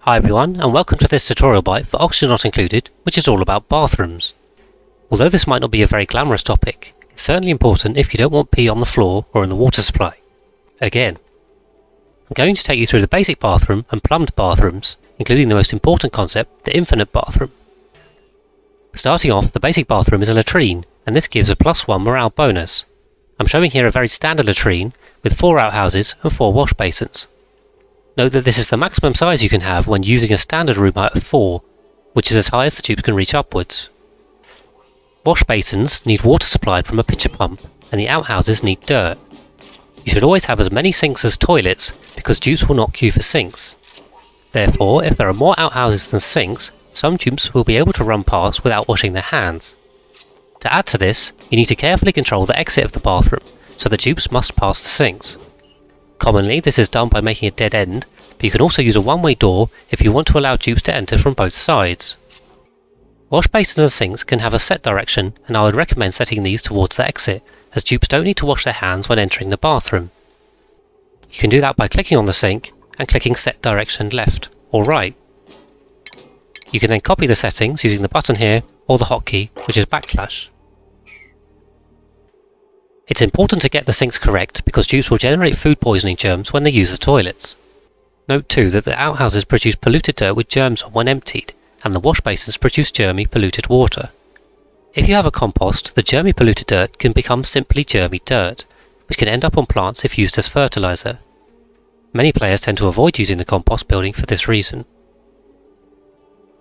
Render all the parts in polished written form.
Hi everyone, and welcome to this tutorial bite for Oxygen Not Included, which is all about bathrooms. Although this might not be a very glamorous topic, it's certainly important if you don't want pee on the floor or in the water supply. Again, I'm going to take you through the basic bathroom and plumbed bathrooms, including the most important concept, the infinite bathroom. Starting off, the basic bathroom is a latrine, and this gives a +1 morale bonus. I'm showing here a very standard latrine with 4 outhouses and 4 wash basins. Note that this is the maximum size you can have when using a standard room height of 4, which is as high as the tubes can reach upwards. Wash basins need water supplied from a pitcher pump, and the outhouses need dirt. You should always have as many sinks as toilets, because tubes will not queue for sinks. Therefore, if there are more outhouses than sinks, some tubes will be able to run past without washing their hands. To add to this, you need to carefully control the exit of the bathroom, so the tubes must pass the sinks. Commonly, this is done by making a dead end, but you can also use a one-way door if you want to allow tubes to enter from both sides. Wash basins and sinks can have a set direction, and I would recommend setting these towards the exit, as tubes don't need to wash their hands when entering the bathroom. You can do that by clicking on the sink and clicking Set Direction left or right. You can then copy the settings using the button here or the hotkey, which is \. It's important to get the sinks correct because tubes will generate food poisoning germs when they use the toilets. Note too that the outhouses produce polluted dirt with germs on when emptied, and the wash basins produce germy polluted water. If you have a compost, the germy polluted dirt can become simply germy dirt, which can end up on plants if used as fertilizer. Many players tend to avoid using the compost building for this reason.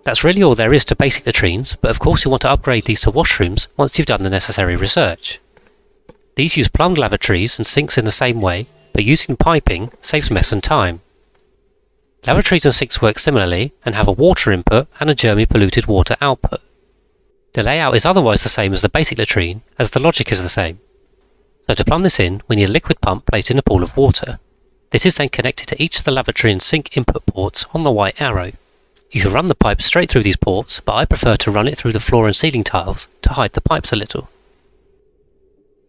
That's really all there is to basic latrines, but of course you want to upgrade these to washrooms once you've done the necessary research. These use plumbed lavatories and sinks in the same way, but using piping saves mess and time. Lavatories and sinks work similarly and have a water input and a germy polluted water output. The layout is otherwise the same as the basic latrine, as the logic is the same. So to plumb this in, we need a liquid pump placed in a pool of water. This is then connected to each of the lavatory and sink input ports on the white arrow. You can run the pipe straight through these ports, but I prefer to run it through the floor and ceiling tiles to hide the pipes a little.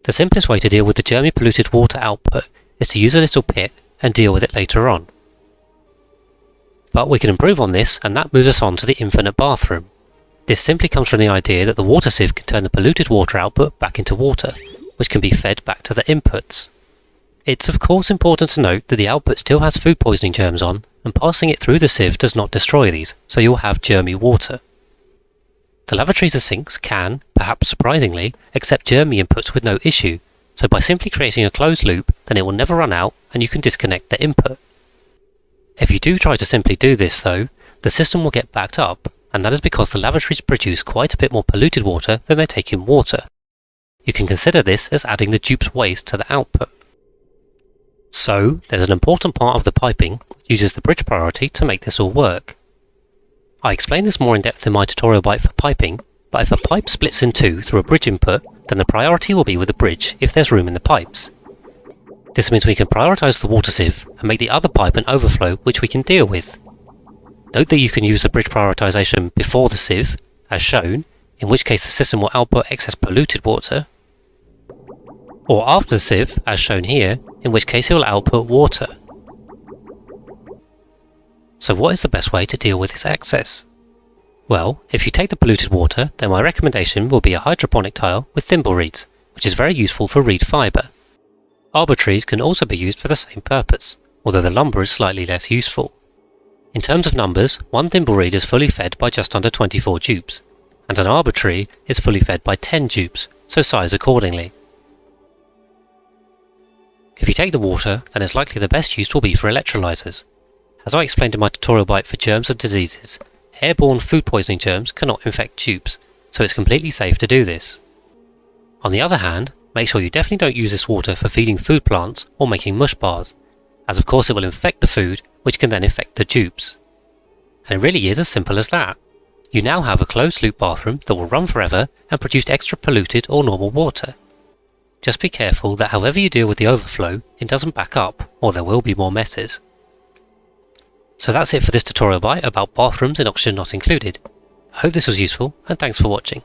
The simplest way to deal with the germy polluted water output is to use a little pit and deal with it later on. But we can improve on this, and that moves us on to the infinite bathroom. This simply comes from the idea that the water sieve can turn the polluted water output back into water, which can be fed back to the inputs. It's of course important to note that the output still has food poisoning germs on, and passing it through the sieve does not destroy these, so you'll have germy water. The lavatories and sinks can, perhaps surprisingly, accept germy inputs with no issue, so by simply creating a closed loop, then it will never run out and you can disconnect the input. If you do try to simply do this though, the system will get backed up, and that is because the lavatories produce quite a bit more polluted water than they take in water. You can consider this as adding the dupe's waste to the output. So, there's an important part of the piping which uses the bridge priority to make this all work. I explain this more in depth in my tutorial bite for piping, but if a pipe splits in two through a bridge input, then the priority will be with the bridge if there's room in the pipes. This means we can prioritise the water sieve and make the other pipe an overflow which we can deal with. Note that you can use the bridge prioritisation before the sieve, as shown, in which case the system will output excess polluted water, or after the sieve, as shown here, in which case it will output water. So what is the best way to deal with this excess? Well, if you take the polluted water, then my recommendation will be a hydroponic tile with thimble reeds, which is very useful for reed fibre. Arbor trees can also be used for the same purpose, although the lumber is slightly less useful. In terms of numbers, one thimble reed is fully fed by just under 24 dupes, and an arbor tree is fully fed by 10 dupes, so size accordingly. If you take the water, then it's likely the best use will be for electrolyzers. As I explained in my tutorial bite for germs and diseases, airborne food poisoning germs cannot infect tubes, so it's completely safe to do this. On the other hand, make sure you definitely don't use this water for feeding food plants or making mush bars, as of course it will infect the food, which can then infect the tubes. And it really is as simple as that. You now have a closed loop bathroom that will run forever and produce extra polluted or normal water. Just be careful that however you deal with the overflow, it doesn't back up, or there will be more messes. So that's it for this tutorial bite about bathrooms in Oxygen Not Included. I hope this was useful, and thanks for watching.